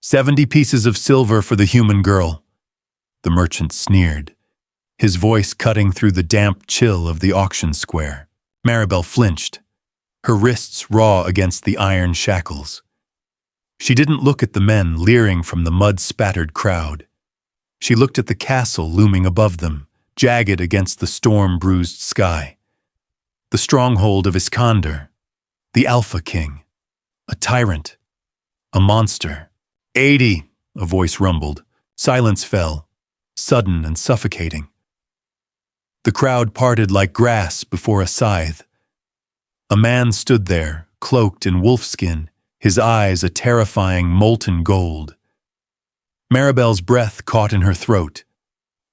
70 pieces of silver for the human girl. The merchant sneered, his voice cutting through the damp chill of the auction square. Maribel flinched, her wrists raw against the iron shackles. She didn't look at the men leering from the mud-spattered crowd. She looked at the castle looming above them, jagged against the storm-bruised sky. The stronghold of Iskander, the Alpha King, a tyrant, a monster. 80, a voice rumbled. Silence fell, sudden and suffocating. The crowd parted like grass before a scythe. A man stood there, cloaked in wolfskin, his eyes a terrifying molten gold. Maribel's breath caught in her throat.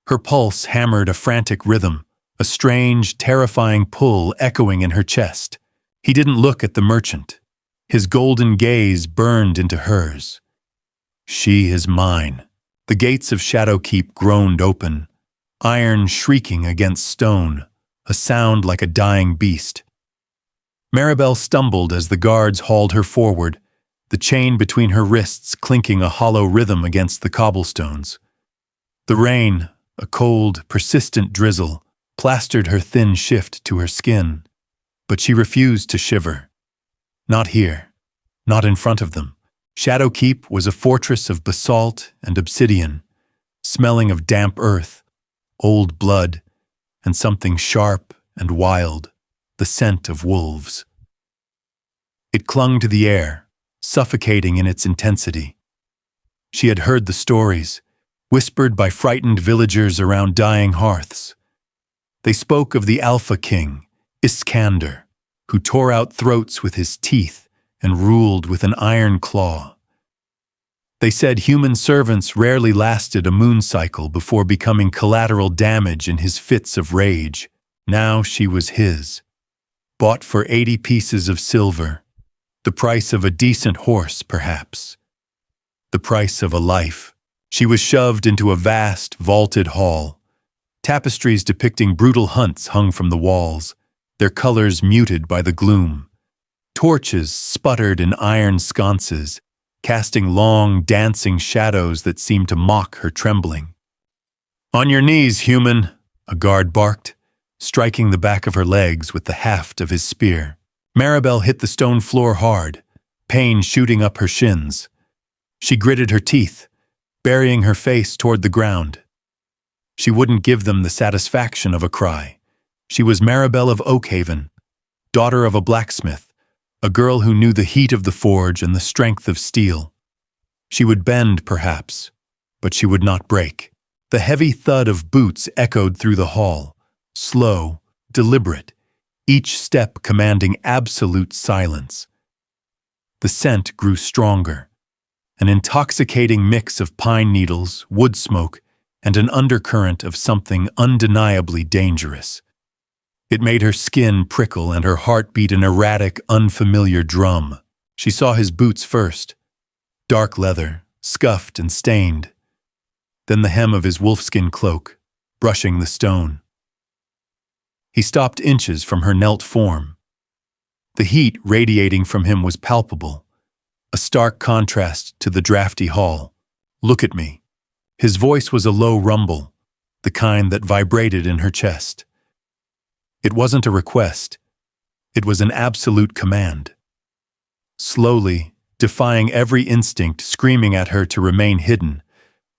Her pulse hammered a frantic rhythm, a strange, terrifying pull echoing in her chest. He didn't look at the merchant. His golden gaze burned into hers. She is mine. The gates of Shadowkeep groaned open, iron shrieking against stone, a sound like a dying beast. Maribel stumbled as the guards hauled her forward, the chain between her wrists clinking a hollow rhythm against the cobblestones. The rain, a cold, persistent drizzle, plastered her thin shift to her skin, but she refused to shiver. Not here, not in front of them. Shadowkeep was a fortress of basalt and obsidian, smelling of damp earth, old blood, and something sharp and wild, the scent of wolves. It clung to the air, suffocating in its intensity. She had heard the stories, whispered by frightened villagers around dying hearths. They spoke of the Alpha King, Iskander, who tore out throats with his teeth and ruled with an iron claw. They said human servants rarely lasted a moon cycle before becoming collateral damage in his fits of rage. Now she was his, bought for 80 pieces of silver, the price of a decent horse, perhaps, the price of a life. She was shoved into a vast, vaulted hall. Tapestries depicting brutal hunts hung from the walls, their colors muted by the gloom. Torches sputtered in iron sconces, casting long, dancing shadows that seemed to mock her trembling. "On your knees, human," a guard barked, striking the back of her legs with the haft of his spear. Maribel hit the stone floor hard, pain shooting up her shins. She gritted her teeth, burying her face toward the ground. She wouldn't give them the satisfaction of a cry. She was Maribel of Oakhaven, daughter of a blacksmith, a girl who knew the heat of the forge and the strength of steel. She would bend, perhaps, but she would not break. The heavy thud of boots echoed through the hall, slow, deliberate, each step commanding absolute silence. The scent grew stronger, an intoxicating mix of pine needles, wood smoke, and an undercurrent of something undeniably dangerous. It made her skin prickle and her heart beat an erratic, unfamiliar drum. She saw his boots first, dark leather, scuffed and stained. Then the hem of his wolfskin cloak, brushing the stone. He stopped inches from her knelt form. The heat radiating from him was palpable, a stark contrast to the drafty hall. "Look at me." His voice was a low rumble, the kind that vibrated in her chest. It wasn't a request. It was an absolute command. Slowly, defying every instinct screaming at her to remain hidden,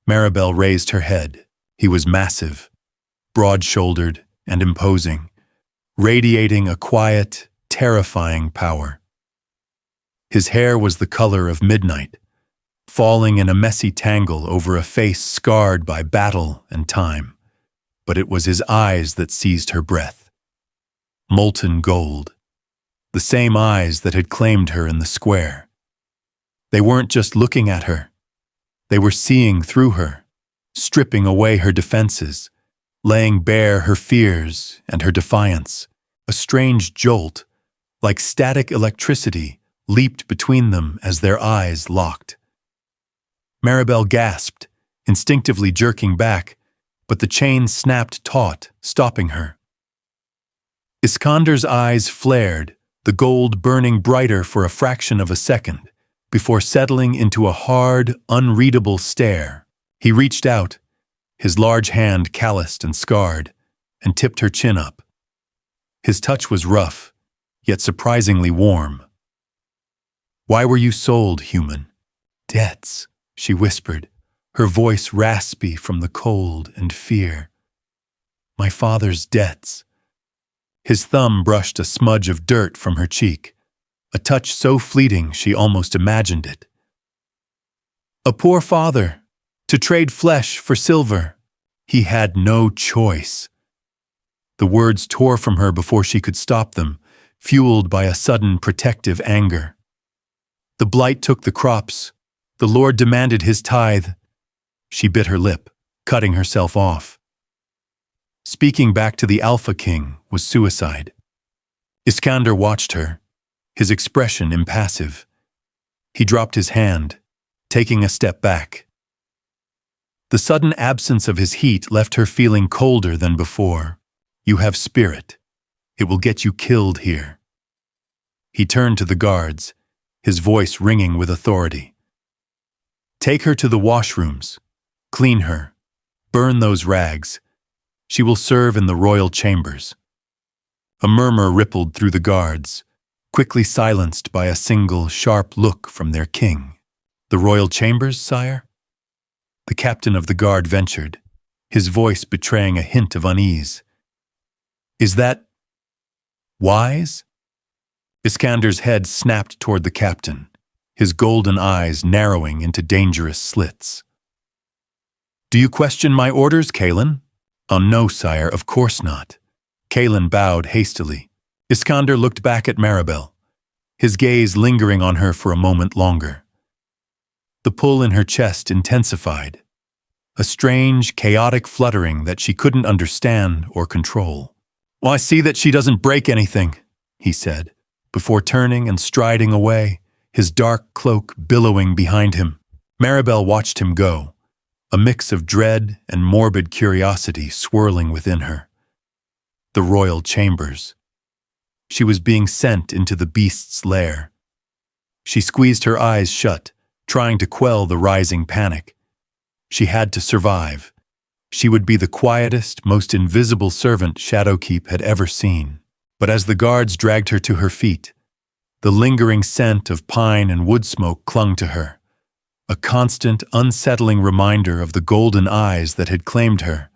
Maribel raised her head. He was massive, broad-shouldered and imposing, radiating a quiet, terrifying power. His hair was the color of midnight, falling in a messy tangle over a face scarred by battle and time. But it was his eyes that seized her breath. Molten gold, the same eyes that had claimed her in the square. They weren't just looking at her. They were seeing through her, stripping away her defenses, laying bare her fears and her defiance. A strange jolt, like static electricity, leaped between them as their eyes locked. Maribel gasped, instinctively jerking back, but the chain snapped taut, stopping her. Iskander's eyes flared, the gold burning brighter for a fraction of a second, before settling into a hard, unreadable stare. He reached out, his large hand calloused and scarred, and tipped her chin up. His touch was rough, yet surprisingly warm. "Why were you sold, human?" "Debts," she whispered, her voice raspy from the cold and fear. "My father's debts." His thumb brushed a smudge of dirt from her cheek, a touch so fleeting she almost imagined it. "A poor father, to trade flesh for silver. He had no choice." The words tore from her before she could stop them, fueled by a sudden protective anger. "The blight took the crops. The Lord demanded his tithe." She bit her lip, cutting herself off. Speaking back to the Alpha King was suicide. Iskander watched her, his expression impassive. He dropped his hand, taking a step back. The sudden absence of his heat left her feeling colder than before. "You have spirit. It will get you killed here." He turned to the guards, his voice ringing with authority. "Take her to the washrooms. Clean her. Burn those rags. She will serve in the royal chambers." A murmur rippled through the guards, quickly silenced by a single, sharp look from their king. "The royal chambers, sire?" The captain of the guard ventured, his voice betraying a hint of unease. "Is that wise?" Iskander's head snapped toward the captain, his golden eyes narrowing into dangerous slits. "Do you question my orders, Kalen?" "Oh no, sire, of course not." Kalen bowed hastily. Iskander looked back at Maribel, his gaze lingering on her for a moment longer. The pull in her chest intensified, a strange, chaotic fluttering that she couldn't understand or control. "Well, I see that she doesn't break anything," he said, before turning and striding away, his dark cloak billowing behind him. Maribel watched him go, a mix of dread and morbid curiosity swirling within her. The royal chambers. She was being sent into the beast's lair. She squeezed her eyes shut, trying to quell the rising panic. She had to survive. She would be the quietest, most invisible servant Shadowkeep had ever seen. But as the guards dragged her to her feet, the lingering scent of pine and wood smoke clung to her, a constant, unsettling reminder of the golden eyes that had claimed her,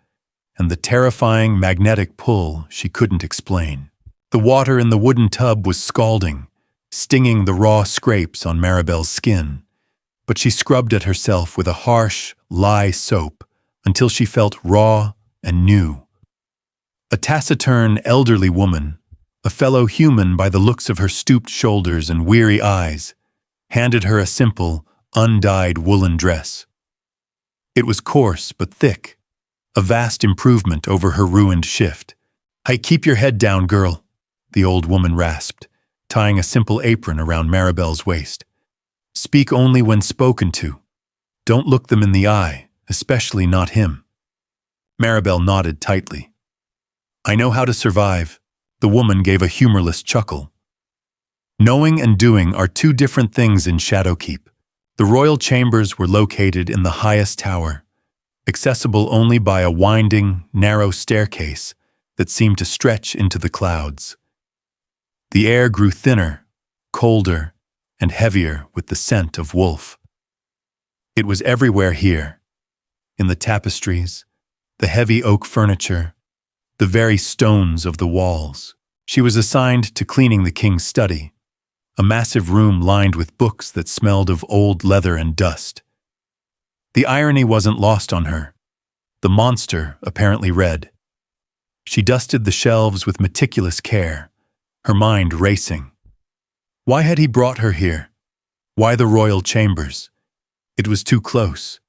and the terrifying magnetic pull she couldn't explain. The water in the wooden tub was scalding, stinging the raw scrapes on Maribel's skin, but she scrubbed at herself with a harsh, lye soap until she felt raw and new. A taciturn, elderly woman, a fellow human by the looks of her stooped shoulders and weary eyes, handed her a simple, undyed woolen dress. It was coarse but thick, a vast improvement over her ruined shift. "Hey, keep your head down, girl," the old woman rasped, tying a simple apron around Maribel's waist. "Speak only when spoken to. Don't look them in the eye, especially not him." Maribel nodded tightly. "I know how to survive." The woman gave a humorless chuckle. Knowing and doing are two different things in Shadowkeep. The royal chambers were located in the highest tower, accessible only by a winding, narrow staircase that seemed to stretch into the clouds. The air grew thinner, colder, and heavier with the scent of wolf. It was everywhere here, in the tapestries, the heavy oak furniture, the very stones of the walls. She was assigned to cleaning the king's study, a massive room lined with books that smelled of old leather and dust. The irony wasn't lost on her. The monster apparently read. She dusted the shelves with meticulous care, her mind racing. Why had he brought her here? Why the royal chambers? It was too close,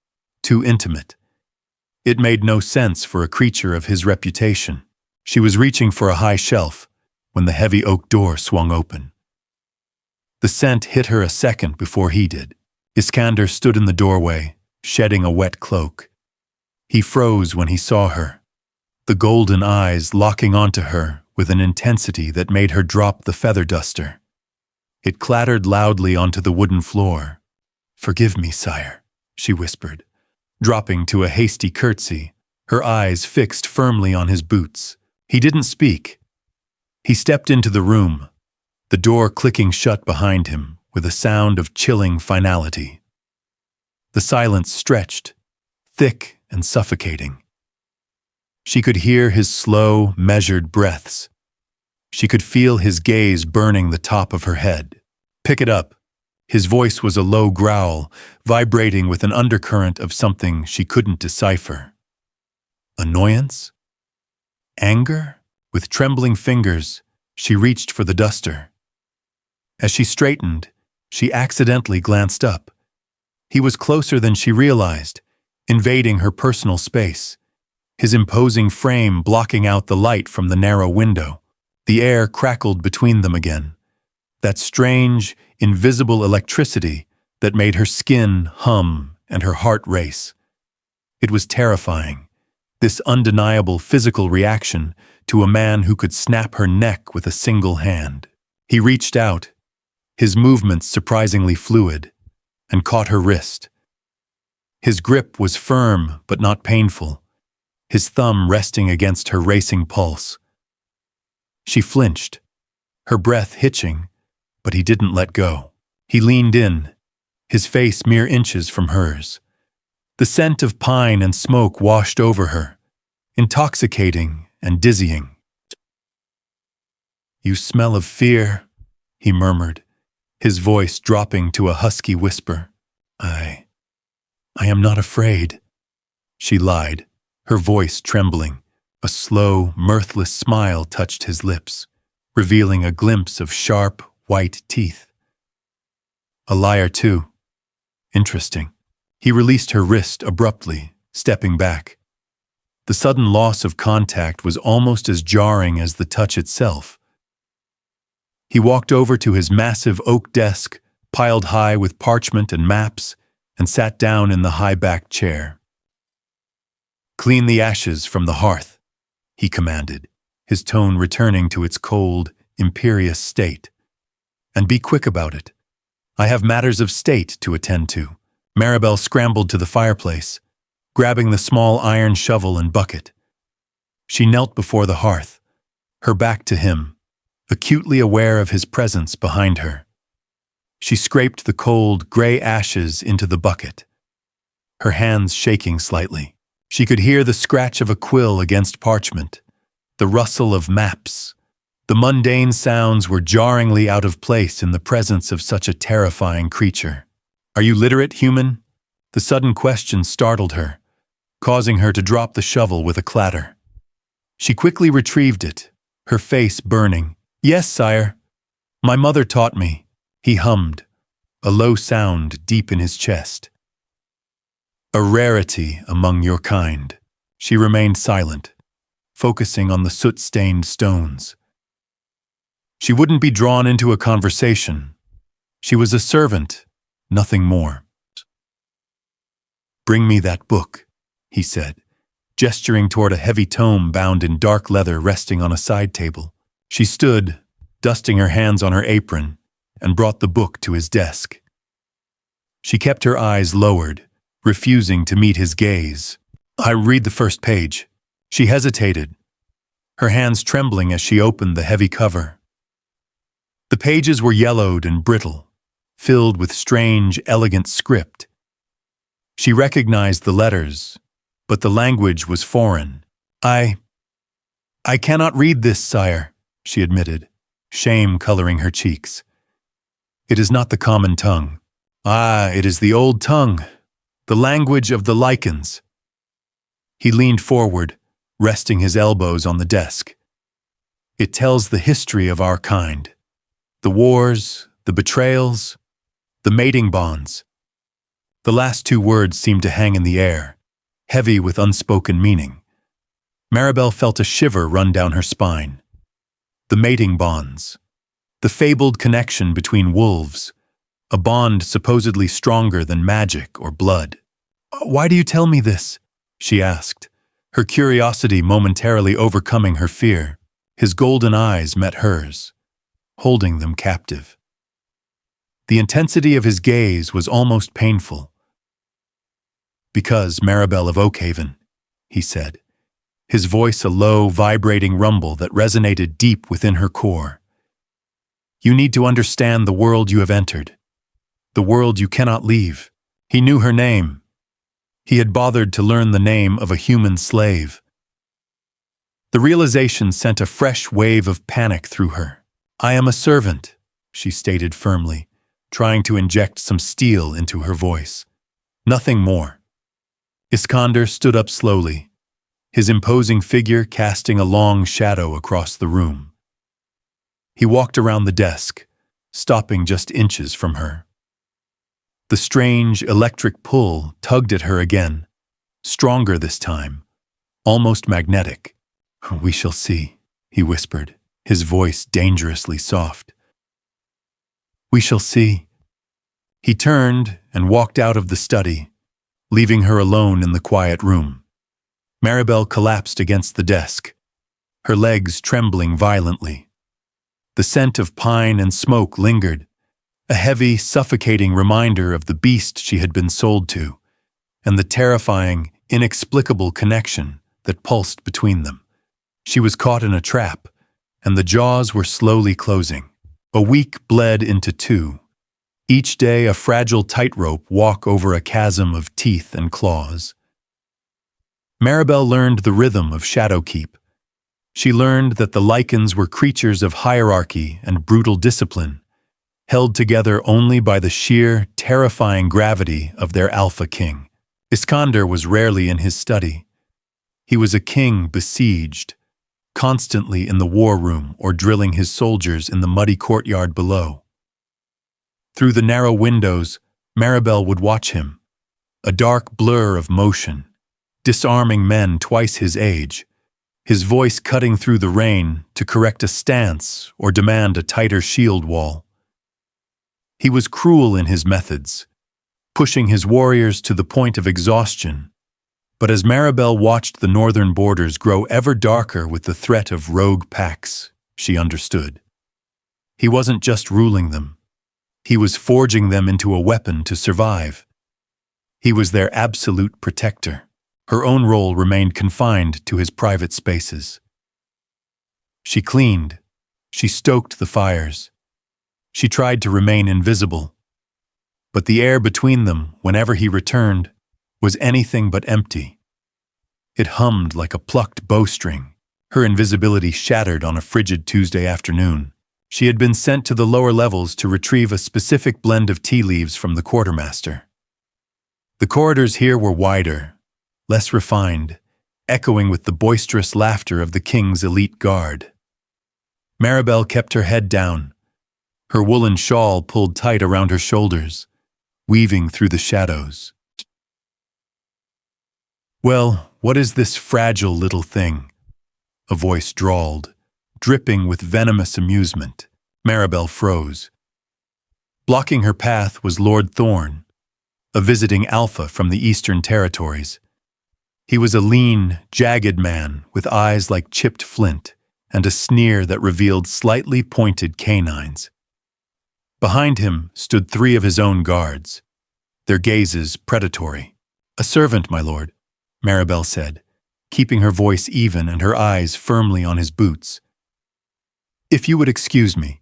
too intimate. It made no sense for a creature of his reputation. She was reaching for a high shelf when the heavy oak door swung open. The scent hit her a second before he did. Iskander stood in the doorway, shedding a wet cloak. He froze when he saw her, the golden eyes locking onto her with an intensity that made her drop the feather duster. It clattered loudly onto the wooden floor. "Forgive me, sire," she whispered, dropping to a hasty curtsy, her eyes fixed firmly on his boots. He didn't speak. He stepped into the room, the door clicking shut behind him with a sound of chilling finality. The silence stretched, thick and suffocating. She could hear his slow, measured breaths. She could feel his gaze burning the top of her head. "Pick it up." His voice was a low growl, vibrating with an undercurrent of something she couldn't decipher. Annoyance? Anger? With trembling fingers, she reached for the duster. As she straightened, she accidentally glanced up. He was closer than she realized, invading her personal space, his imposing frame blocking out the light from the narrow window. The air crackled between them again, that strange, invisible electricity that made her skin hum and her heart race. It was terrifying, this undeniable physical reaction to a man who could snap her neck with a single hand. He reached out, his movements surprisingly fluid, and caught her wrist. His grip was firm but not painful, his thumb resting against her racing pulse. She flinched, her breath hitching, but he didn't let go. He leaned in, his face mere inches from hers. The scent of pine and smoke washed over her, intoxicating and dizzying. "You smell of fear," he murmured, his voice dropping to a husky whisper. I am not afraid," she lied, her voice trembling. A slow, mirthless smile touched his lips, revealing a glimpse of sharp, white teeth. "A liar, too. Interesting." He released her wrist abruptly, stepping back. The sudden loss of contact was almost as jarring as the touch itself. He walked over to his massive oak desk, piled high with parchment and maps, and sat down in the high-backed chair. "Clean the ashes from the hearth," he commanded, his tone returning to its cold, imperious state. "And be quick about it. I have matters of state to attend to." Maribel scrambled to the fireplace, grabbing the small iron shovel and bucket. She knelt before the hearth, her back to him, acutely aware of his presence behind her. She scraped the cold, gray ashes into the bucket, her hands shaking slightly. She could hear the scratch of a quill against parchment, the rustle of maps. The mundane sounds were jarringly out of place in the presence of such a terrifying creature. "Are you literate, human?" The sudden question startled her, causing her to drop the shovel with a clatter. She quickly retrieved it, her face burning. "Yes, sire. My mother taught me," he hummed, a low sound deep in his chest. "A rarity among your kind." She remained silent, focusing on the soot-stained stones. She wouldn't be drawn into a conversation. She was a servant, nothing more. "Bring me that book," he said, gesturing toward a heavy tome bound in dark leather resting on a side table. She stood, dusting her hands on her apron, and brought the book to his desk. She kept her eyes lowered, refusing to meet his gaze. "I read the first page." She hesitated, her hands trembling as she opened the heavy cover. The pages were yellowed and brittle, filled with strange, elegant script. She recognized the letters, but the language was foreign. I cannot read this, sire," she admitted, shame coloring her cheeks. "It is not the common tongue. It is the old tongue, the language of the lichens." He leaned forward, resting his elbows on the desk. "It tells the history of our kind. The wars, the betrayals, the mating bonds." The last two words seemed to hang in the air, heavy with unspoken meaning. Maribel felt a shiver run down her spine. The mating bonds, the fabled connection between wolves, a bond supposedly stronger than magic or blood. "Why do you tell me this?" she asked, her curiosity momentarily overcoming her fear. His golden eyes met hers, holding them captive. The intensity of his gaze was almost painful. "Because, Maribel of Oakhaven," he said, his voice a low, vibrating rumble that resonated deep within her core. "You need to understand the world you have entered, the world you cannot leave." He knew her name. He had bothered to learn the name of a human slave. The realization sent a fresh wave of panic through her. "I am a servant," she stated firmly, trying to inject some steel into her voice. "Nothing more." Iskander stood up slowly, his imposing figure casting a long shadow across the room. He walked around the desk, stopping just inches from her. The strange electric pull tugged at her again, stronger this time, almost magnetic. "We shall see," he whispered, his voice dangerously soft. "We shall see." He turned and walked out of the study, leaving her alone in the quiet room. Maribel collapsed against the desk, her legs trembling violently. The scent of pine and smoke lingered, a heavy, suffocating reminder of the beast she had been sold to, and the terrifying, inexplicable connection that pulsed between them. She was caught in a trap, and the jaws were slowly closing. A week bled into 2. Each day a fragile tightrope walk over a chasm of teeth and claws. Maribel learned the rhythm of Shadowkeep. She learned that the lichens were creatures of hierarchy and brutal discipline, held together only by the sheer, terrifying gravity of their alpha king. Iskander was rarely in his study. He was a king besieged, constantly in the war room or drilling his soldiers in the muddy courtyard below. Through the narrow windows, Maribel would watch him, a dark blur of motion, disarming men twice his age, his voice cutting through the rain to correct a stance or demand a tighter shield wall. He was cruel in his methods, pushing his warriors to the point of exhaustion. But as Maribel watched the northern borders grow ever darker with the threat of rogue packs, she understood. He wasn't just ruling them. He was forging them into a weapon to survive. He was their absolute protector. Her own role remained confined to his private spaces. She cleaned. She stoked the fires. She tried to remain invisible. But the air between them, whenever he returned, was anything but empty. It hummed like a plucked bowstring. Her invisibility shattered on a frigid Tuesday afternoon. She had been sent to the lower levels to retrieve a specific blend of tea leaves from the quartermaster. The corridors here were wider, less refined, echoing with the boisterous laughter of the king's elite guard. Maribel kept her head down, her woolen shawl pulled tight around her shoulders, weaving through the shadows. "Well, what is this fragile little thing?" a voice drawled, dripping with venomous amusement. Maribel froze. Blocking her path was Lord Thorn, a visiting alpha from the Eastern Territories. He was a lean, jagged man with eyes like chipped flint and a sneer that revealed slightly pointed canines. Behind him stood 3 of his own guards, their gazes predatory. "A servant, my lord," Maribel said, keeping her voice even and her eyes firmly on his boots. "If you would excuse me."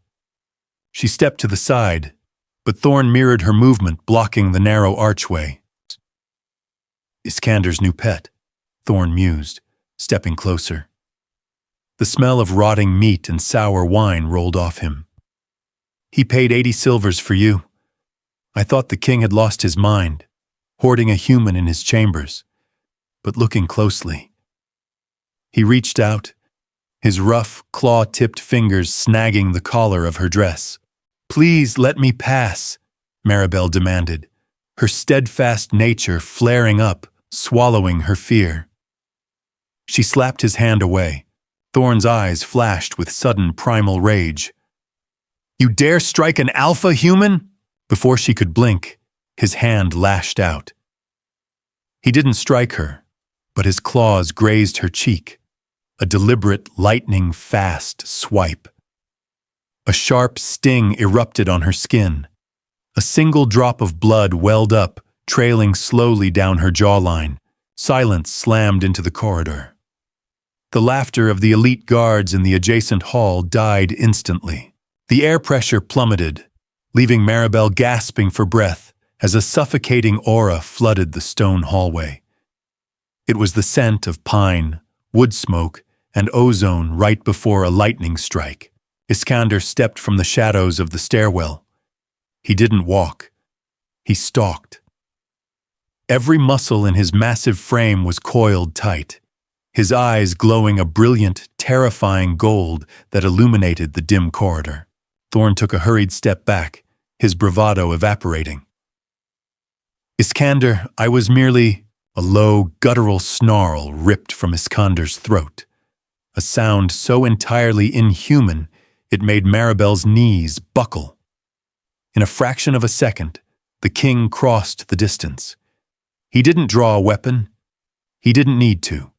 She stepped to the side, but Thorn mirrored her movement, blocking the narrow archway. "Iskander's new pet," Thorn mused, stepping closer. The smell of rotting meat and sour wine rolled off him. "He paid 80 silvers for you. I thought the king had lost his mind, hoarding a human in his chambers. But looking closely." He reached out, his rough, claw-tipped fingers snagging the collar of her dress. "Please let me pass," Maribel demanded, her steadfast nature flaring up, swallowing her fear. She slapped his hand away. Thorn's eyes flashed with sudden primal rage. "You dare strike an alpha human?" Before she could blink, his hand lashed out. He didn't strike her, but his claws grazed her cheek, a deliberate, lightning-fast swipe. A sharp sting erupted on her skin, A single drop of blood welled up, trailing slowly down her jawline. Silence slammed into the corridor. The laughter of the elite guards in the adjacent hall died instantly. The air pressure plummeted, leaving Maribel gasping for breath as a suffocating aura flooded the stone hallway. It was the scent of pine, wood smoke, and ozone right before a lightning strike. Iskander stepped from the shadows of the stairwell. He didn't walk. He stalked. Every muscle in his massive frame was coiled tight, his eyes glowing a brilliant, terrifying gold that illuminated the dim corridor. Thorn took a hurried step back, his bravado evaporating. Iskander, I was merely... A low, guttural snarl ripped from Iskander's throat, a sound so entirely inhuman it made Maribel's knees buckle. In a fraction of a second, the king crossed the distance. He didn't draw a weapon. He didn't need to.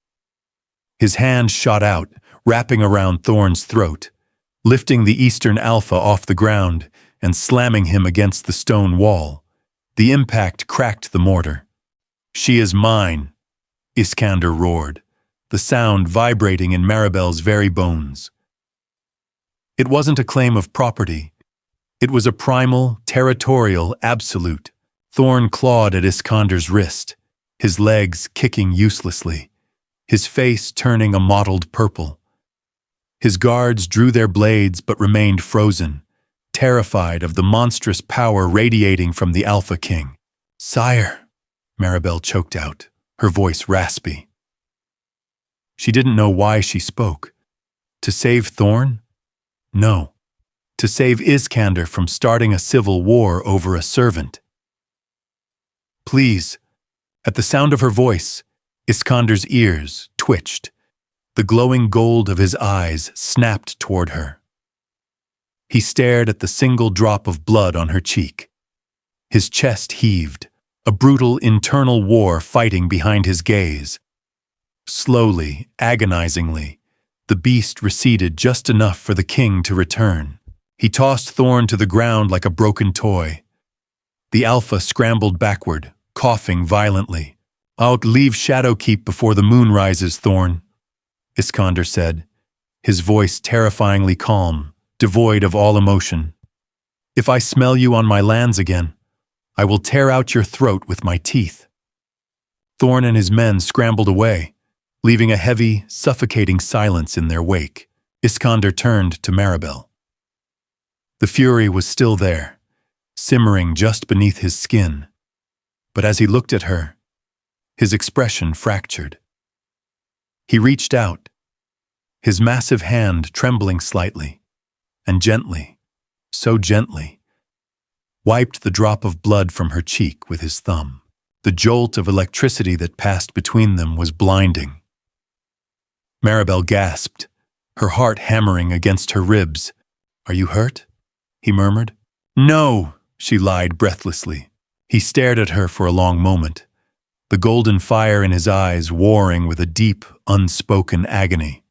His hand shot out, wrapping around Thorn's throat, lifting the Eastern Alpha off the ground and slamming him against the stone wall. The impact cracked the mortar. "She is mine," Iskander roared, the sound vibrating in Maribel's very bones. It wasn't a claim of property. It was a primal, territorial absolute. Thorn clawed at Iskander's wrist, his legs kicking uselessly, his face turning a mottled purple. His guards drew their blades but remained frozen, terrified of the monstrous power radiating from the Alpha King. "Sire," Maribel choked out, her voice raspy. She didn't know why she spoke. To save Thorn? No. To save Iskander from starting a civil war over a servant. "Please." At the sound of her voice, Iskander's ears twitched. The glowing gold of his eyes snapped toward her. He stared at the single drop of blood on her cheek. His chest heaved, a brutal internal war fighting behind his gaze. Slowly, agonizingly, the beast receded just enough for the king to return. He tossed Thorn to the ground like a broken toy. The Alpha scrambled backward, coughing violently. "I'll leave Shadowkeep before the moon rises, Thorn," Iskander said, his voice terrifyingly calm, devoid of all emotion. "If I smell you on my lands again, I will tear out your throat with my teeth." Thorn and his men scrambled away, leaving a heavy, suffocating silence in their wake. Iskander turned to Maribel. The fury was still there, simmering just beneath his skin. But as he looked at her, his expression fractured. He reached out, his massive hand trembling slightly, and gently, so gently, wiped the drop of blood from her cheek with his thumb. The jolt of electricity that passed between them was blinding. Maribel gasped, her heart hammering against her ribs. "Are you hurt?" he murmured. "No," she lied breathlessly. He stared at her for a long moment, the golden fire in his eyes warring with a deep, unspoken agony.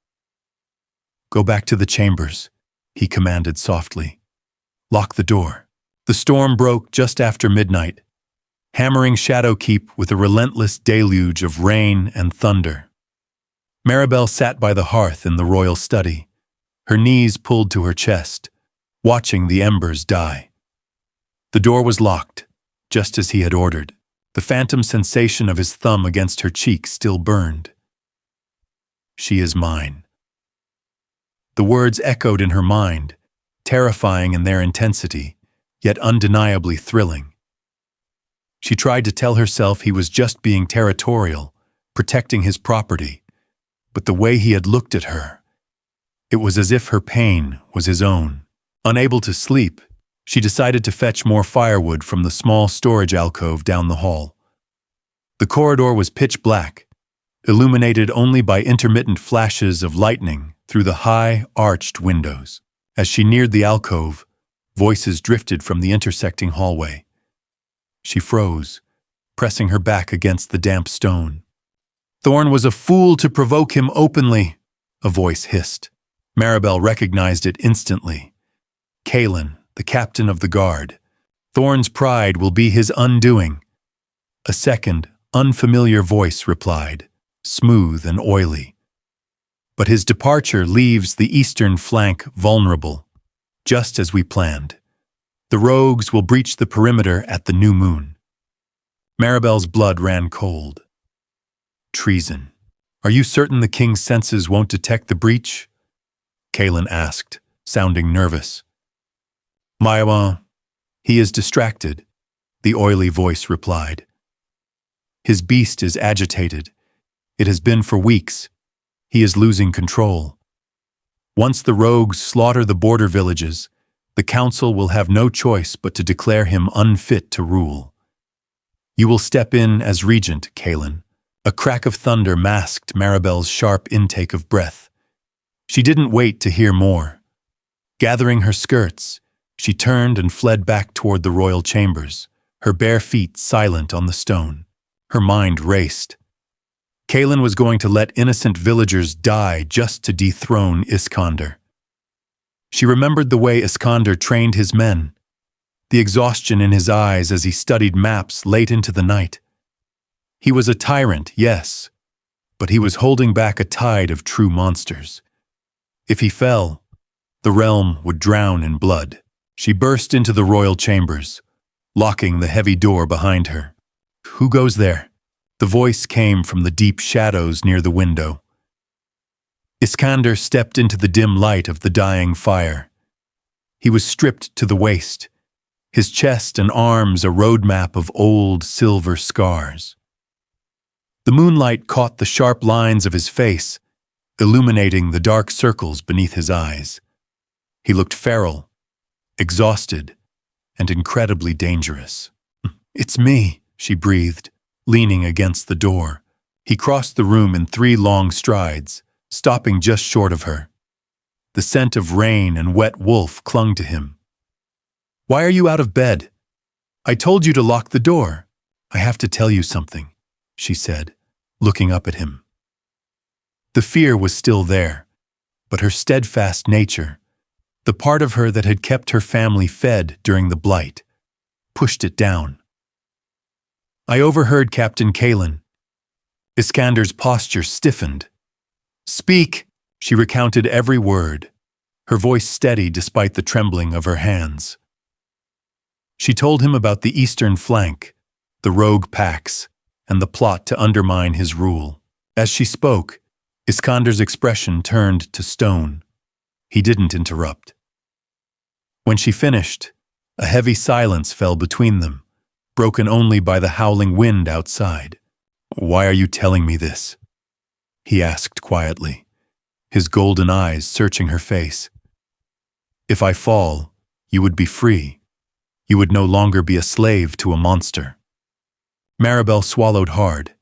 "Go back to the chambers," he commanded softly. "Lock the door." The storm broke just after midnight, hammering Shadowkeep with a relentless deluge of rain and thunder. Maribel sat by the hearth in the royal study, her knees pulled to her chest, watching the embers die. The door was locked, just as he had ordered. The phantom sensation of his thumb against her cheek still burned. "She is mine." The words echoed in her mind, terrifying in their intensity, yet undeniably thrilling. She tried to tell herself he was just being territorial, protecting his property, but the way he had looked at her, it was as if her pain was his own. Unable to sleep, she decided to fetch more firewood from the small storage alcove down the hall. The corridor was pitch black, illuminated only by intermittent flashes of lightning through the high, arched windows. As she neared the alcove, voices drifted from the intersecting hallway. She froze, pressing her back against the damp stone. "Thorn was a fool to provoke him openly," a voice hissed. Maribel recognized it instantly. Kalen, the captain of the guard, Thorn's pride will be his undoing. A second, unfamiliar voice replied, smooth and oily. But his departure leaves the eastern flank vulnerable, just as we planned. The rogues will breach the perimeter at the new moon. Maribel's blood ran cold. Treason. Are you certain the king's senses won't detect the breach? Kaelin asked, sounding nervous. Maiwa, he is distracted, the oily voice replied. His beast is agitated. It has been for weeks. He is losing control. Once the rogues slaughter the border villages, the council will have no choice but to declare him unfit to rule. You will step in as regent, Kaelin. A crack of thunder masked Maribel's sharp intake of breath. She didn't wait to hear more. Gathering her skirts, she turned and fled back toward the royal chambers, her bare feet silent on the stone. Her mind raced. Kaelin was going to let innocent villagers die just to dethrone Iskander. She remembered the way Iskander trained his men, the exhaustion in his eyes as he studied maps late into the night. He was a tyrant, yes, but he was holding back a tide of true monsters. If he fell, the realm would drown in blood. She burst into the royal chambers, locking the heavy door behind her. Who goes there? The voice came from the deep shadows near the window. Iskander stepped into the dim light of the dying fire. He was stripped to the waist, his chest and arms a roadmap of old silver scars. The moonlight caught the sharp lines of his face, illuminating the dark circles beneath his eyes. He looked feral, exhausted, and incredibly dangerous. It's me, she breathed, leaning against the door. He crossed the room in 3 long strides, stopping just short of her. The scent of rain and wet wolf clung to him. Why are you out of bed? I told you to lock the door. I have to tell you something, she said, looking up at him. The fear was still there, but her steadfast nature, the part of her that had kept her family fed during the blight, pushed it down. I overheard Captain Kaelin. Iskander's posture stiffened. Speak, she recounted every word, her voice steady despite the trembling of her hands. She told him about the eastern flank, the rogue packs, and the plot to undermine his rule. As she spoke, Iskander's expression turned to stone. He didn't interrupt. When she finished, a heavy silence fell between them, broken only by the howling wind outside. Why are you telling me this? He asked quietly, his golden eyes searching her face. If I fall, you would be free. You would no longer be a slave to a monster. Maribel swallowed hard.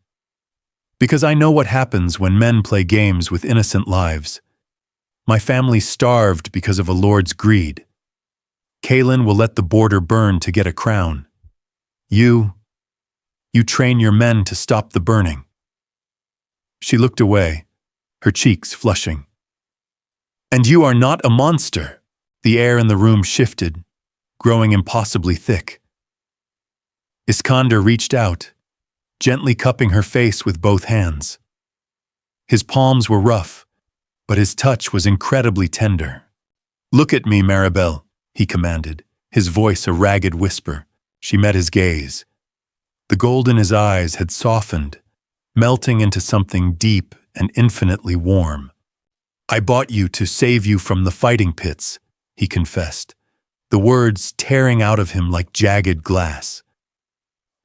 Because I know what happens when men play games with innocent lives. My family starved because of a lord's greed. Kaelin will let the border burn to get a crown. You train your men to stop the burning. She looked away, her cheeks flushing. And you are not a monster. The air in the room shifted, growing impossibly thick. Iskander reached out, gently cupping her face with both hands. His palms were rough, but his touch was incredibly tender. Look at me, Maribel, he commanded, his voice a ragged whisper. She met his gaze. The gold in his eyes had softened, melting into something deep and infinitely warm. I bought you to save you from the fighting pits, he confessed, the words tearing out of him like jagged glass.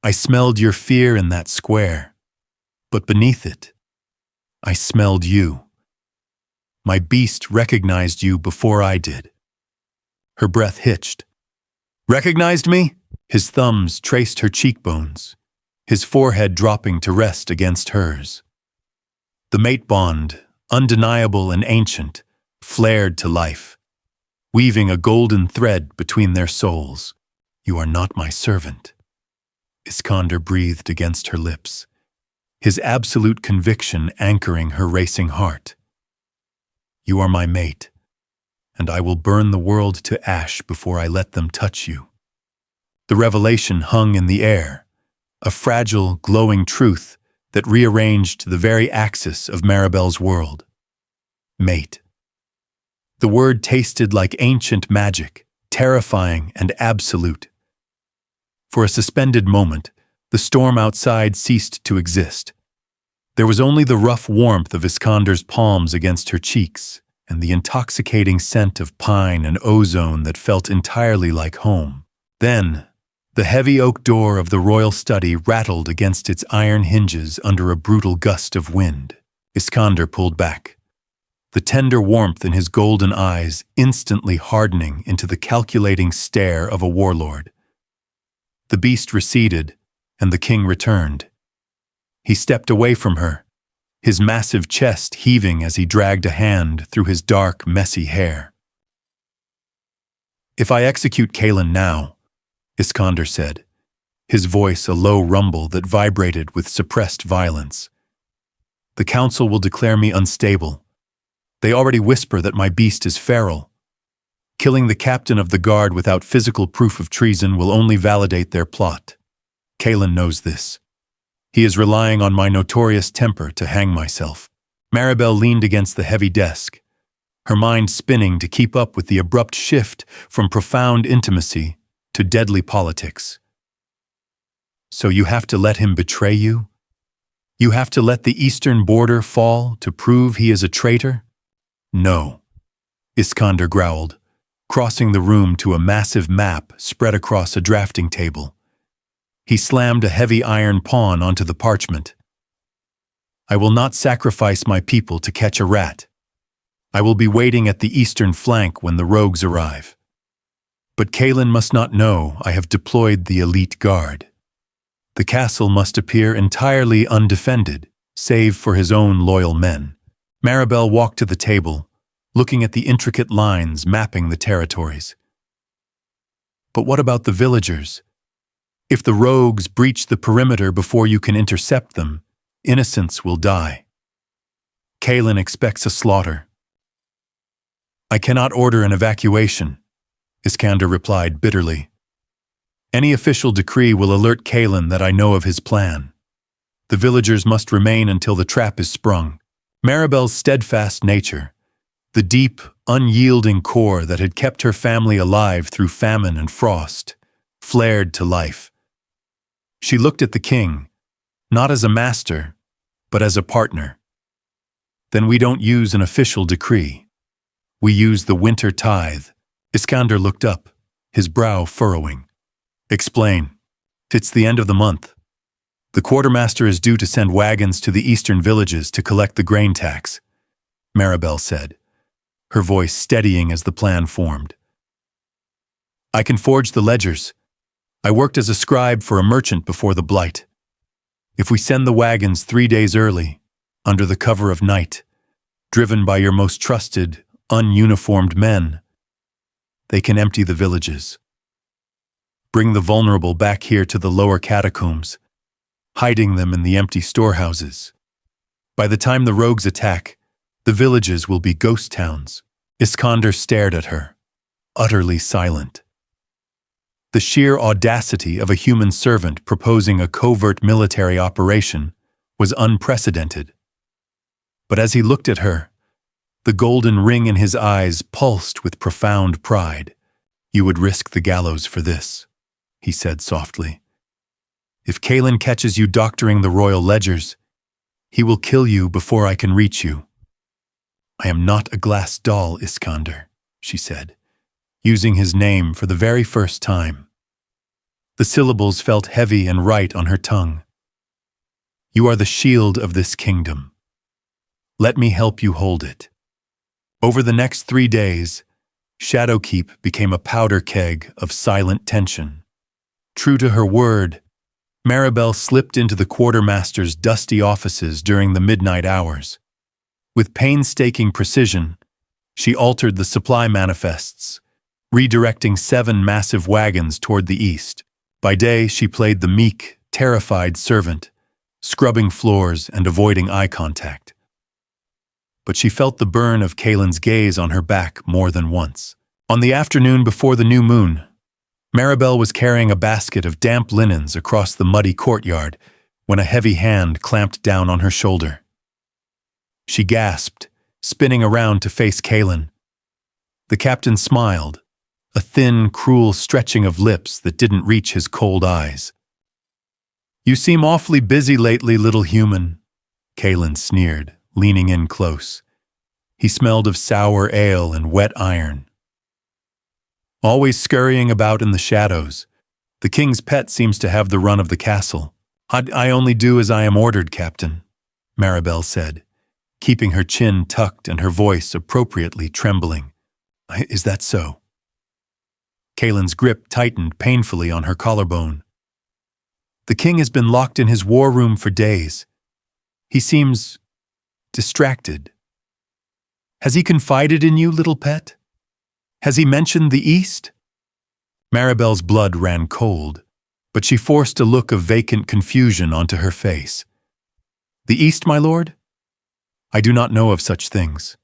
I smelled your fear in that square, but beneath it, I smelled you. My beast recognized you before I did. Her breath hitched. Recognized me? His thumbs traced her cheekbones, his forehead dropping to rest against hers. The mate bond, undeniable and ancient, flared to life, weaving a golden thread between their souls. You are not my servant. Iskander breathed against her lips, his absolute conviction anchoring her racing heart. You are my mate, and I will burn the world to ash before I let them touch you. The revelation hung in the air, a fragile, glowing truth that rearranged the very axis of Maribel's world. Mate. The word tasted like ancient magic, terrifying and absolute. For a suspended moment, the storm outside ceased to exist. There was only the rough warmth of Iskander's palms against her cheeks and the intoxicating scent of pine and ozone that felt entirely like home. Then, the heavy oak door of the royal study rattled against its iron hinges under a brutal gust of wind. Iskander pulled back, the tender warmth in his golden eyes instantly hardening into the calculating stare of a warlord. The beast receded, and the king returned. He stepped away from her, his massive chest heaving as he dragged a hand through his dark, messy hair. "If I execute Kaelin now," Iskander said, his voice a low rumble that vibrated with suppressed violence, "the council will declare me unstable. They already whisper that my beast is feral. Killing the captain of the guard without physical proof of treason will only validate their plot. Kaelin knows this. He is relying on my notorious temper to hang myself." Maribel leaned against the heavy desk, her mind spinning to keep up with the abrupt shift from profound intimacy to deadly politics. "So you have to let him betray you? You have to let the eastern border fall to prove he is a traitor?" "No," Iskander growled, crossing the room to a massive map spread across a drafting table. He slammed a heavy iron pawn onto the parchment. "I will not sacrifice my people to catch a rat. I will be waiting at the eastern flank when the rogues arrive. But Kaelin must not know I have deployed the elite guard. The castle must appear entirely undefended, save for his own loyal men." Maribel walked to the table, looking at the intricate lines mapping the territories. "But what about the villagers? If the rogues breach the perimeter before you can intercept them, innocents will die. Kaelin expects a slaughter." "I cannot order an evacuation," Iskander replied bitterly. "Any official decree will alert Kaelin that I know of his plan. The villagers must remain until the trap is sprung." Maribel's steadfast nature, the deep, unyielding core that had kept her family alive through famine and frost, flared to life. She looked at the king, not as a master, but as a partner. "Then we don't use an official decree. We use the winter tithe." Iskander looked up, his brow furrowing. "Explain." "It's the end of the month. The quartermaster is due to send wagons to the eastern villages to collect the grain tax," Maribel said, her voice steadying as the plan formed. "I can forge the ledgers. I worked as a scribe for a merchant before the blight. If we send the wagons 3 days early, under the cover of night, driven by your most trusted, ununiformed men, they can empty the villages. Bring the vulnerable back here to the lower catacombs, hiding them in the empty storehouses. By the time the rogues attack, the villages will be ghost towns." Iskander stared at her, utterly silent. The sheer audacity of a human servant proposing a covert military operation was unprecedented. But as he looked at her, the golden ring in his eyes pulsed with profound pride. "You would risk the gallows for this," he said softly. "If Kaelin catches you doctoring the royal ledgers, he will kill you before I can reach you." "I am not a glass doll, Iskander," she said, using his name for the very first time. The syllables felt heavy and right on her tongue. "You are the shield of this kingdom. Let me help you hold it." Over the next 3 days, Shadowkeep became a powder keg of silent tension. True to her word, Maribel slipped into the quartermaster's dusty offices during the midnight hours. With painstaking precision, she altered the supply manifests, redirecting 7 massive wagons toward the east. By day, she played the meek, terrified servant, scrubbing floors and avoiding eye contact. But she felt the burn of Kaelin's gaze on her back more than once. On the afternoon before the new moon, Maribel was carrying a basket of damp linens across the muddy courtyard when a heavy hand clamped down on her shoulder. She gasped, spinning around to face Kaelin. The captain smiled, a thin, cruel stretching of lips that didn't reach his cold eyes. "You seem awfully busy lately, little human," Kaelin sneered, leaning in close. He smelled of sour ale and wet iron. "Always scurrying about in the shadows. The king's pet seems to have the run of the castle." I only do as I am ordered, Captain," Maribel said, keeping her chin tucked and her voice appropriately trembling. "Is that so?" Kaelin's grip tightened painfully on her collarbone. "The king has been locked in his war room for days. He seems distracted. Has he confided in you, little pet? Has he mentioned the East?" Maribel's blood ran cold, but she forced a look of vacant confusion onto her face. "The East, my lord? I do not know of such things.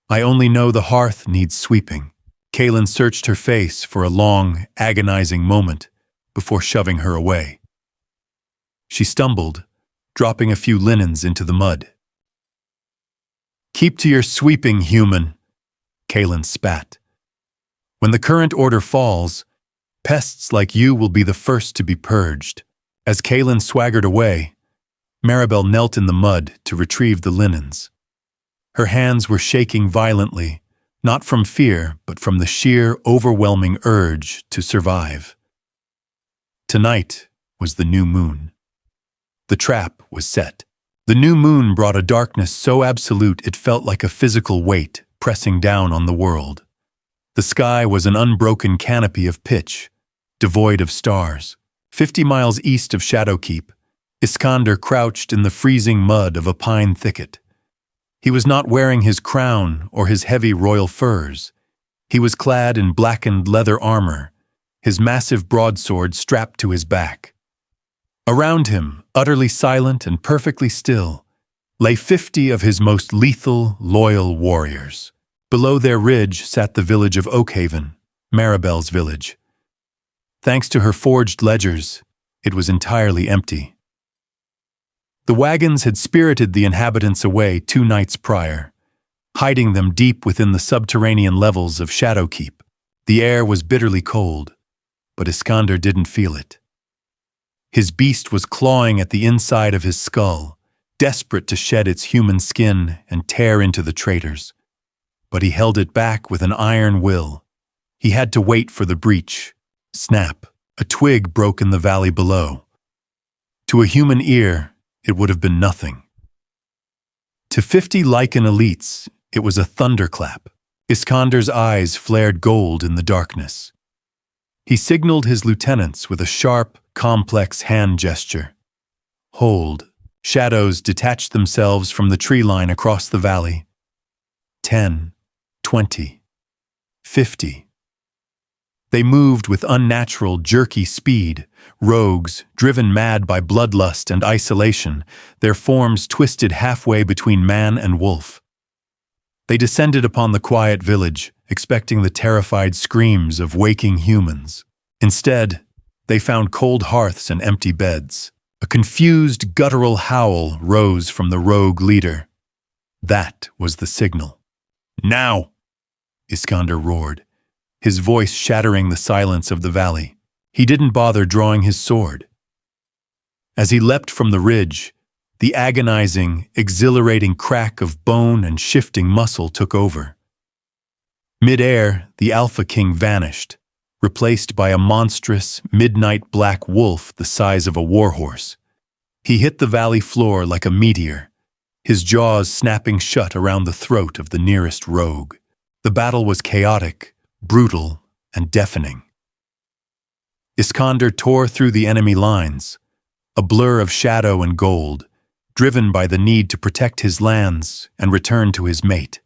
I only know the hearth needs sweeping." Kaelin searched her face for a long, agonizing moment before shoving her away. She stumbled, dropping a few linens into the mud. "Keep to your sweeping, human," Kaelin spat. "When the current order falls, pests like you will be the first to be purged." As Kaelin swaggered away, Maribel knelt in the mud to retrieve the linens. Her hands were shaking violently, not from fear, but from the sheer, overwhelming urge to survive. Tonight was the new moon. The trap was set. The new moon brought a darkness so absolute it felt like a physical weight pressing down on the world. The sky was an unbroken canopy of pitch, devoid of stars. 50 miles east of Shadowkeep, Iskander crouched in the freezing mud of a pine thicket. He was not wearing his crown or his heavy royal furs. He was clad in blackened leather armor, his massive broadsword strapped to his back. Around him, utterly silent and perfectly still, lay 50 of his most lethal, loyal warriors. Below their ridge sat the village of Oakhaven, Maribel's village. Thanks to her forged ledgers, it was entirely empty. The wagons had spirited the inhabitants away 2 nights prior, hiding them deep within the subterranean levels of Shadowkeep. The air was bitterly cold, but Iskander didn't feel it. His beast was clawing at the inside of his skull, desperate to shed its human skin and tear into the traitors. But he held it back with an iron will. He had to wait for the breach. Snap! A twig broke in the valley below. To a human ear, it would have been nothing. To 50 Lycan elites, it was a thunderclap. Iskander's eyes flared gold in the darkness. He signaled his lieutenants with a sharp, complex hand gesture. Hold. Shadows detached themselves from the tree line across the valley. 10, 20, 50. They moved with unnatural, jerky speed, rogues, driven mad by bloodlust and isolation, their forms twisted halfway between man and wolf. They descended upon the quiet village, expecting the terrified screams of waking humans. Instead, they found cold hearths and empty beds. A confused, guttural howl rose from the rogue leader. That was the signal. "Now!" Iskander roared, his voice shattering the silence of the valley. He didn't bother drawing his sword. As he leapt from the ridge, the agonizing, exhilarating crack of bone and shifting muscle took over. Mid-air, the Alpha King vanished, replaced by a monstrous, midnight black wolf the size of a warhorse. He hit the valley floor like a meteor, his jaws snapping shut around the throat of the nearest rogue. The battle was chaotic, brutal, and deafening. Iskander tore through the enemy lines, a blur of shadow and gold, driven by the need to protect his lands and return to his mate.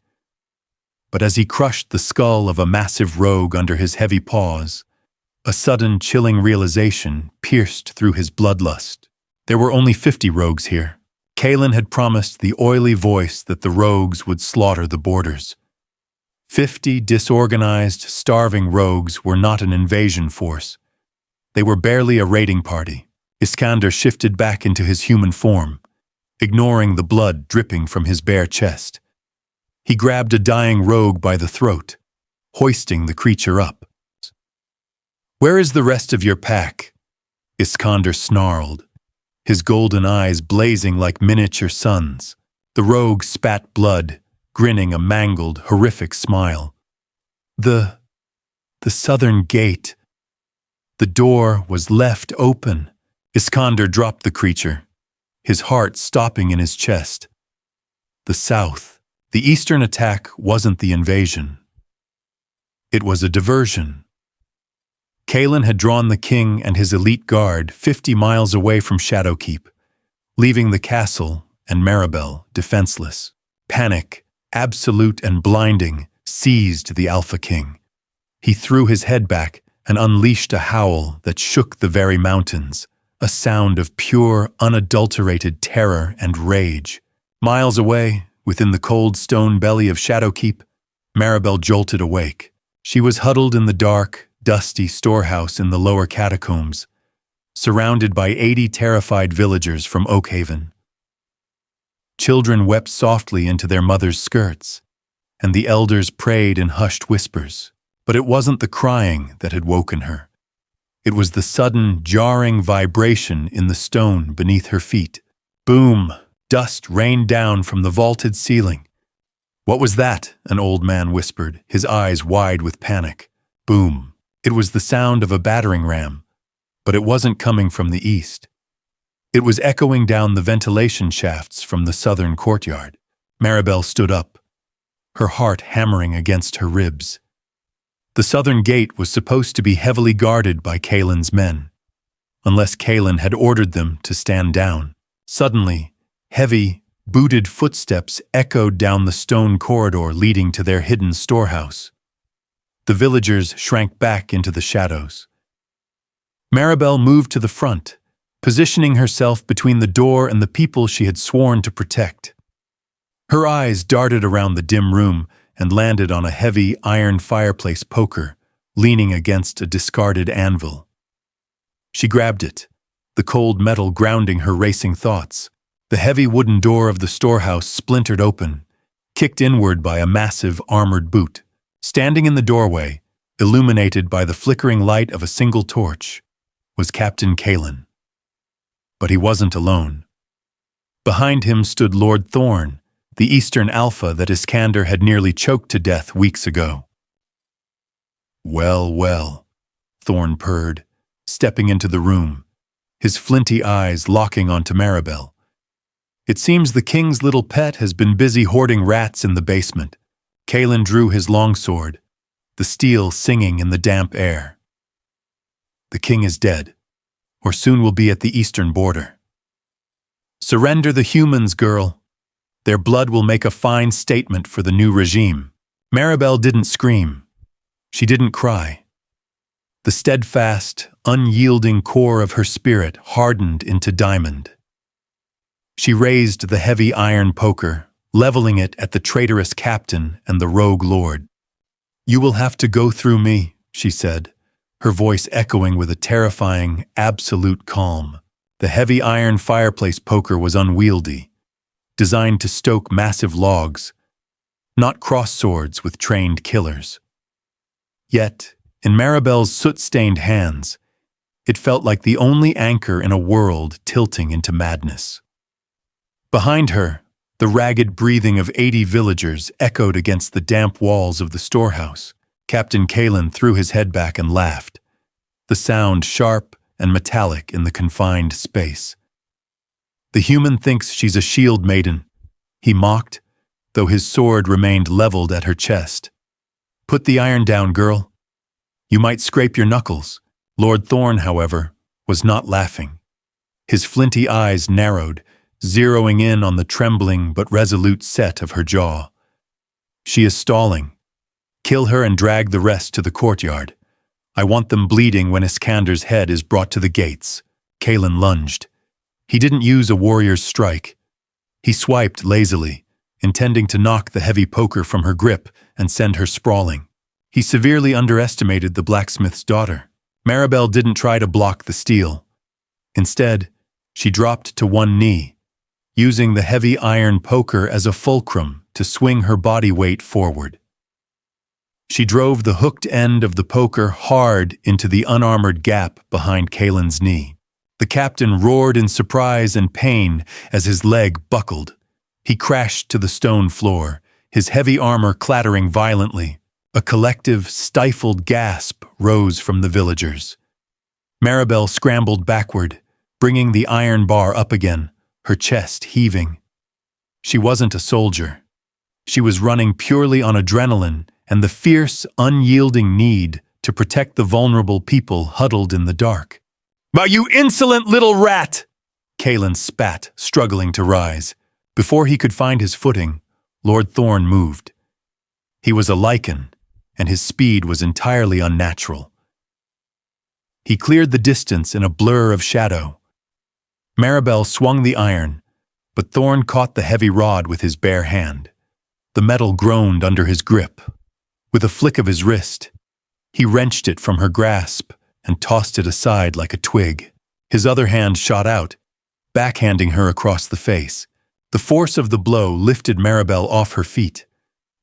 But as he crushed the skull of a massive rogue under his heavy paws, a sudden chilling realization pierced through his bloodlust. There were only 50 rogues here. Kaelin had promised the oily voice that the rogues would slaughter the borders. 50 disorganized, starving rogues were not an invasion force. They were barely a raiding party. Iskander shifted back into his human form, ignoring the blood dripping from his bare chest. He grabbed a dying rogue by the throat, hoisting the creature up. "Where is the rest of your pack?" Iskander snarled, his golden eyes blazing like miniature suns. The rogue spat blood, grinning a mangled, horrific smile. The southern gate. The door was left open. Iskander dropped the creature, his heart stopping in his chest. The south, the eastern attack wasn't the invasion. It was a diversion. Kalen had drawn the king and his elite guard 50 miles away from Shadowkeep, leaving the castle and Maribel defenseless. Panic, absolute and blinding, seized the Alpha King. He threw his head back and unleashed a howl that shook the very mountains, a sound of pure, unadulterated terror and rage. Miles away, within the cold stone belly of Shadowkeep, Maribel jolted awake. She was huddled in the dark, dusty storehouse in the lower catacombs, surrounded by 80 terrified villagers from Oakhaven. Children wept softly into their mothers' skirts, and the elders prayed in hushed whispers. But it wasn't the crying that had woken her. It was the sudden, jarring vibration in the stone beneath her feet. Boom! Dust rained down from the vaulted ceiling. "What was that?" an old man whispered, his eyes wide with panic. Boom! It was the sound of a battering ram, but it wasn't coming from the east. It was echoing down the ventilation shafts from the southern courtyard. Maribel stood up, her heart hammering against her ribs. The southern gate was supposed to be heavily guarded by Kalen's men, unless Kalen had ordered them to stand down. Suddenly, heavy, booted footsteps echoed down the stone corridor leading to their hidden storehouse. The villagers shrank back into the shadows. Maribel moved to the front, positioning herself between the door and the people she had sworn to protect. Her eyes darted around the dim room and landed on a heavy iron fireplace poker leaning against a discarded anvil. She grabbed it, the cold metal grounding her racing thoughts. The heavy wooden door of the storehouse splintered open, kicked inward by a massive armored boot. Standing in the doorway, illuminated by the flickering light of a single torch, was Captain Kalen. But he wasn't alone. Behind him stood Lord Thorn, the Eastern Alpha that Iskander had nearly choked to death weeks ago. "Well, well," Thorn purred, stepping into the room, his flinty eyes locking onto Maribel. "It seems the king's little pet has been busy hoarding rats in the basement." Kalen drew his longsword, the steel singing in the damp air. "The king is dead, or soon will be at the eastern border. Surrender the humans, girl. Their blood will make a fine statement for the new regime." Maribel didn't scream. She didn't cry. The steadfast, unyielding core of her spirit hardened into diamond. She raised the heavy iron poker, leveling it at the traitorous captain and the rogue lord. "You will have to go through me," she said, her voice echoing with a terrifying, absolute calm. The heavy iron fireplace poker was unwieldy, designed to stoke massive logs, not cross swords with trained killers. Yet, in Maribel's soot-stained hands, it felt like the only anchor in a world tilting into madness. Behind her, the ragged breathing of 80 villagers echoed against the damp walls of the storehouse. Captain Kalen threw his head back and laughed, the sound sharp and metallic in the confined space. "The human thinks she's a shield maiden," he mocked, though his sword remained leveled at her chest. "Put the iron down, girl. You might scrape your knuckles." Lord Thorn, however, was not laughing. His flinty eyes narrowed, zeroing in on the trembling but resolute set of her jaw. "She is stalling. Kill her and drag the rest to the courtyard. I want them bleeding when Iskander's head is brought to the gates." Kalen lunged. He didn't use a warrior's strike. He swiped lazily, intending to knock the heavy poker from her grip and send her sprawling. He severely underestimated the blacksmith's daughter. Maribel didn't try to block the steel. Instead, she dropped to one knee, using the heavy iron poker as a fulcrum to swing her body weight forward. She drove the hooked end of the poker hard into the unarmored gap behind Kalen's knee. The captain roared in surprise and pain as his leg buckled. He crashed to the stone floor, his heavy armor clattering violently. A collective, stifled gasp rose from the villagers. Maribel scrambled backward, bringing the iron bar up again, her chest heaving. She wasn't a soldier. She was running purely on adrenaline and the fierce, unyielding need to protect the vulnerable people huddled in the dark. "But you insolent little rat!" Kalen spat, struggling to rise. Before he could find his footing, Lord Thorn moved. He was a lichen, and his speed was entirely unnatural. He cleared the distance in a blur of shadow. Maribel swung the iron, but Thorn caught the heavy rod with his bare hand. The metal groaned under his grip. With a flick of his wrist, he wrenched it from her grasp and tossed it aside like a twig. His other hand shot out, backhanding her across the face. The force of the blow lifted Maribel off her feet.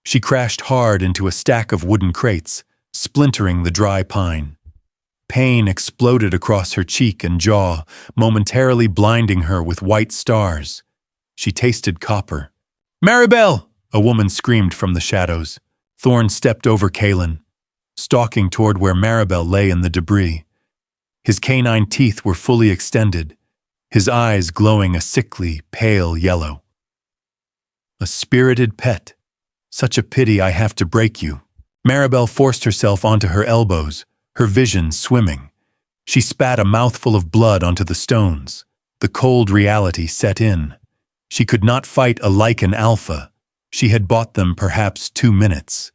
She crashed hard into a stack of wooden crates, splintering the dry pine. Pain exploded across her cheek and jaw, momentarily blinding her with white stars. She tasted copper. "Maribel!" a woman screamed from the shadows. Thorn stepped over Kalen, stalking toward where Maribel lay in the debris. His canine teeth were fully extended, his eyes glowing a sickly, pale yellow. "A spirited pet. Such a pity I have to break you." Maribel forced herself onto her elbows, her vision swimming. She spat a mouthful of blood onto the stones. The cold reality set in. She could not fight a lichen alpha. She had bought them perhaps 2 minutes.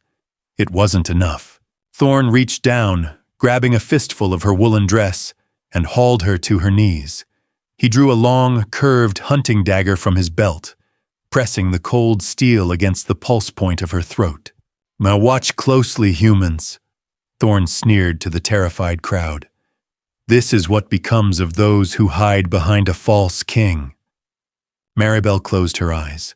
It wasn't enough. Thorn reached down, grabbing a fistful of her woolen dress, and hauled her to her knees. He drew a long, curved hunting dagger from his belt, pressing the cold steel against the pulse point of her throat. "Now watch closely, humans," Thorn sneered to the terrified crowd. "This is what becomes of those who hide behind a false king." Maribel closed her eyes.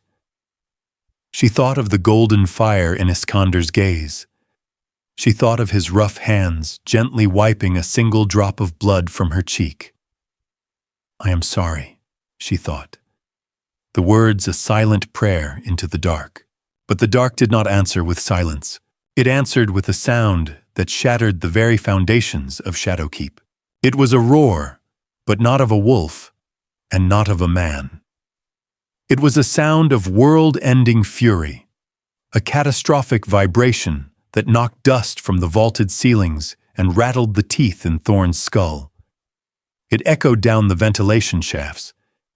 She thought of the golden fire in Iskander's gaze. She thought of his rough hands gently wiping a single drop of blood from her cheek. "I am sorry," she thought. The words a silent prayer into the dark. But the dark did not answer with silence. It answered with a sound that shattered the very foundations of Shadowkeep. It was a roar, but not of a wolf, and not of a man. It was a sound of world-ending fury, a catastrophic vibration that knocked dust from the vaulted ceilings and rattled the teeth in Thorn's skull. It echoed down the ventilation shafts,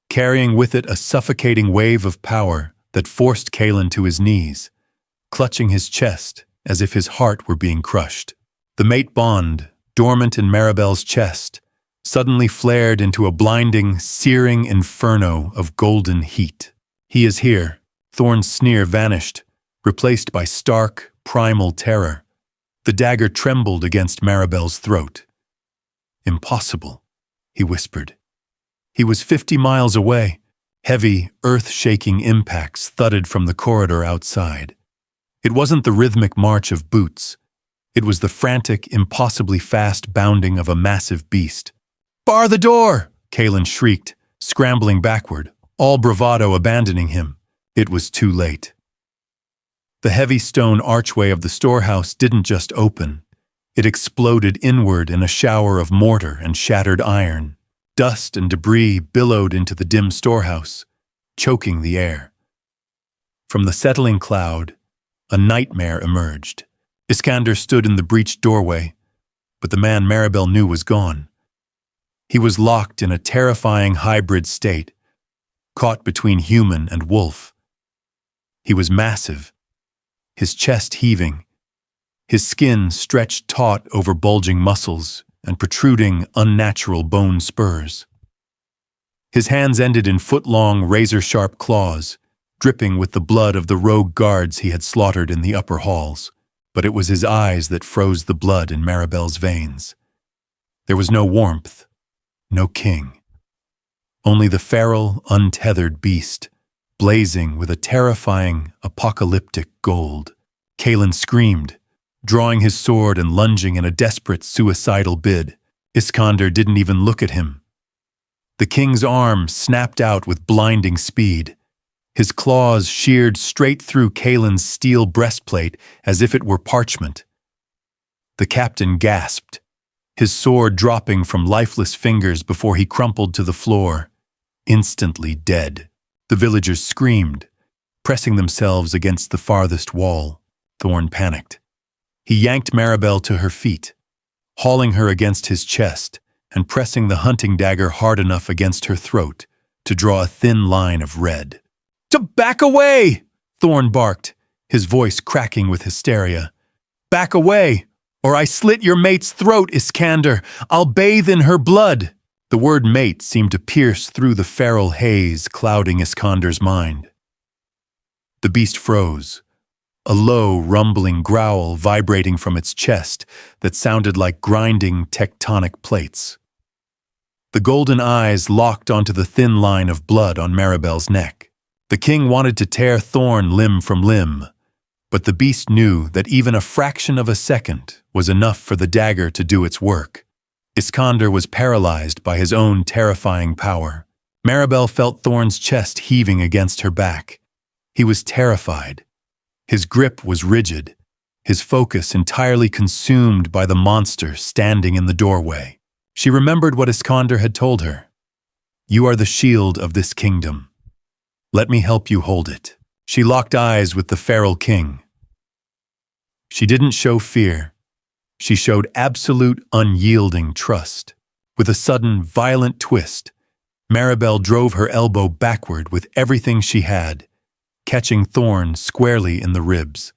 carrying with it a suffocating wave of power that forced Kalen to his knees, clutching his chest as if his heart were being crushed. The mate bond, dormant in Maribel's chest, suddenly flared into a blinding, searing inferno of golden heat. "He is here." Thorn's sneer vanished, replaced by stark, primal terror. The dagger trembled against Maribel's throat. "Impossible," he whispered. He was 50 miles away. Heavy, earth-shaking impacts thudded from the corridor outside. It wasn't the rhythmic march of boots. It was the frantic, impossibly fast bounding of a massive beast. "Bar the door!" Kalen shrieked, scrambling backward, all bravado abandoning him. It was too late. The heavy stone archway of the storehouse didn't just open. It exploded inward in a shower of mortar and shattered iron. Dust and debris billowed into the dim storehouse, choking the air. From the settling cloud, a nightmare emerged. Iskander stood in the breached doorway, but the man Maribel knew was gone. He was locked in a terrifying hybrid state, caught between human and wolf. He was massive, his chest heaving, his skin stretched taut over bulging muscles and protruding, unnatural bone spurs. His hands ended in foot-long, razor-sharp claws, dripping with the blood of the rogue guards he had slaughtered in the upper halls. But it was his eyes that froze the blood in Maribel's veins. There was no warmth, no king. Only the feral, untethered beast, blazing with a terrifying, apocalyptic gold. Kalen screamed, drawing his sword and lunging in a desperate, suicidal bid. Iskander didn't even look at him. The king's arm snapped out with blinding speed. His claws sheared straight through Kalen's steel breastplate as if it were parchment. The captain gasped, his sword dropping from lifeless fingers before he crumpled to the floor, instantly dead. The villagers screamed, pressing themselves against the farthest wall. Thorn panicked. He yanked Maribel to her feet, hauling her against his chest and pressing the hunting dagger hard enough against her throat to draw a thin line of red. "To back away!" Thorn barked, his voice cracking with hysteria. "Back away, or I slit your mate's throat, Iskander! I'll bathe in her blood!" The word mate seemed to pierce through the feral haze clouding Iskander's mind. The beast froze, a low, rumbling growl vibrating from its chest that sounded like grinding tectonic plates. The golden eyes locked onto the thin line of blood on Maribel's neck. The king wanted to tear Thorn limb from limb, but the beast knew that even a fraction of a second was enough for the dagger to do its work. Iskander was paralyzed by his own terrifying power. Maribel felt Thorn's chest heaving against her back. He was terrified. His grip was rigid, his focus entirely consumed by the monster standing in the doorway. She remembered what Iskander had told her. "You are the shield of this kingdom. Let me help you hold it." She locked eyes with the feral king. She didn't show fear. She showed absolute, unyielding trust. With a sudden, violent twist, Maribel drove her elbow backward with everything she had, catching Thorn squarely in the ribs.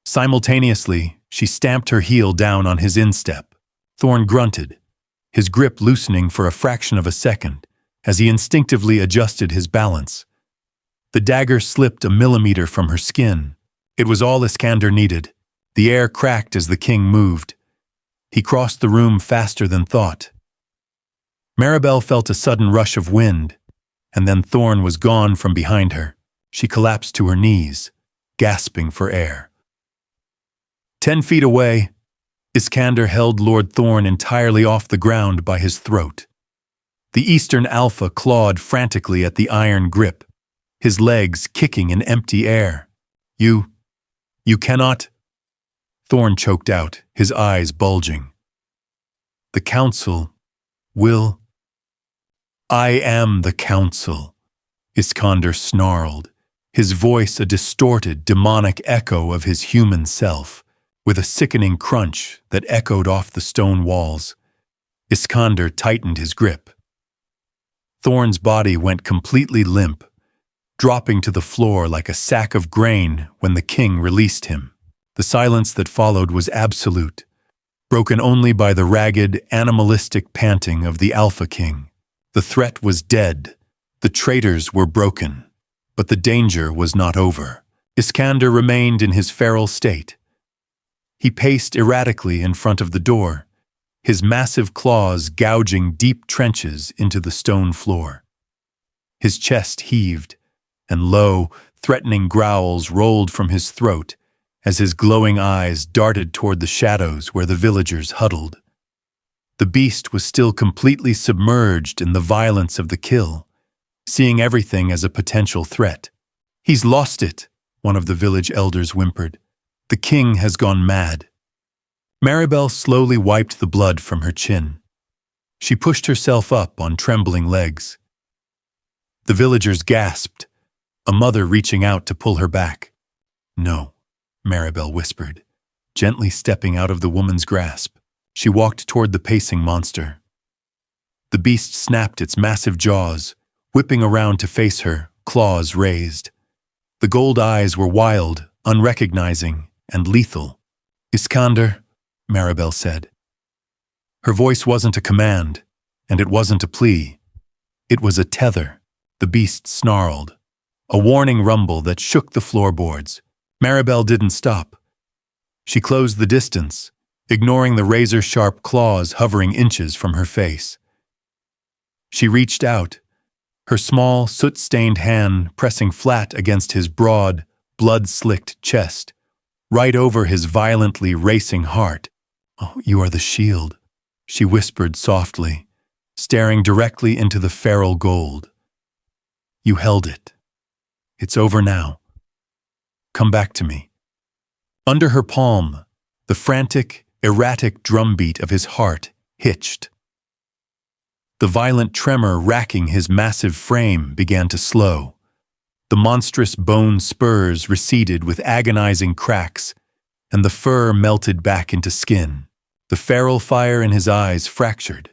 Simultaneously, she stamped her heel down on his instep. Thorn grunted, his grip loosening for a fraction of a second as he instinctively adjusted his balance. The dagger slipped a millimeter from her skin. It was all Iskander needed. The air cracked as the king moved. He crossed the room faster than thought. Maribel felt a sudden rush of wind, and then Thorn was gone from behind her. She collapsed to her knees, gasping for air. 10 feet away, Iskander held Lord Thorn entirely off the ground by his throat. The Eastern Alpha clawed frantically at the iron grip, his legs kicking in empty air. You cannot..." Thorn choked out, his eyes bulging. "The council will..." "I am the council," Iskander snarled, his voice a distorted, demonic echo of his human self, with a sickening crunch that echoed off the stone walls. Iskander tightened his grip. Thorn's body went completely limp, dropping to the floor like a sack of grain when the king released him. The silence that followed was absolute, broken only by the ragged, animalistic panting of the Alpha King. The threat was dead, the traitors were broken, but the danger was not over. Iskander remained in his feral state. He paced erratically in front of the door, his massive claws gouging deep trenches into the stone floor. His chest heaved, and low, threatening growls rolled from his throat as his glowing eyes darted toward the shadows where the villagers huddled. The beast was still completely submerged in the violence of the kill, seeing everything as a potential threat. "He's lost it," one of the village elders whimpered. "The king has gone mad." Maribel slowly wiped the blood from her chin. She pushed herself up on trembling legs. The villagers gasped, a mother reaching out to pull her back. "No," Maribel whispered, gently stepping out of the woman's grasp. She walked toward the pacing monster. The beast snapped its massive jaws, whipping around to face her, claws raised. The gold eyes were wild, unrecognizing, and lethal. "Iskander," Maribel said. Her voice wasn't a command, and it wasn't a plea. It was a tether. The beast snarled, a warning rumble that shook the floorboards. Maribel didn't stop. She closed the distance, ignoring the razor-sharp claws hovering inches from her face. She reached out, her small, soot-stained hand pressing flat against his broad, blood-slicked chest, right over his violently racing heart. "Oh, you are the shield," she whispered softly, staring directly into the feral gold. "You held it. It's over now. Come back to me." Under her palm, the frantic, erratic drumbeat of his heart hitched. The violent tremor racking his massive frame began to slow. The monstrous bone spurs receded with agonizing cracks, and the fur melted back into skin. The feral fire in his eyes fractured,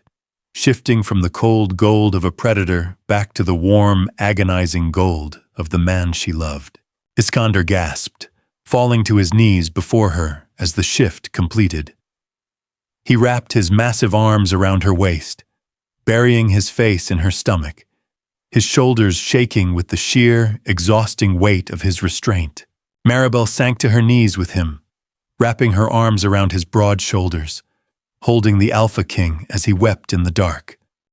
shifting from the cold gold of a predator back to the warm, agonizing gold of the man she loved. Iskander gasped, falling to his knees before her as the shift completed. He wrapped his massive arms around her waist, burying his face in her stomach, his shoulders shaking with the sheer, exhausting weight of his restraint. Maribel sank to her knees with him, wrapping her arms around his broad shoulders, holding the Alpha King as he wept in the dark.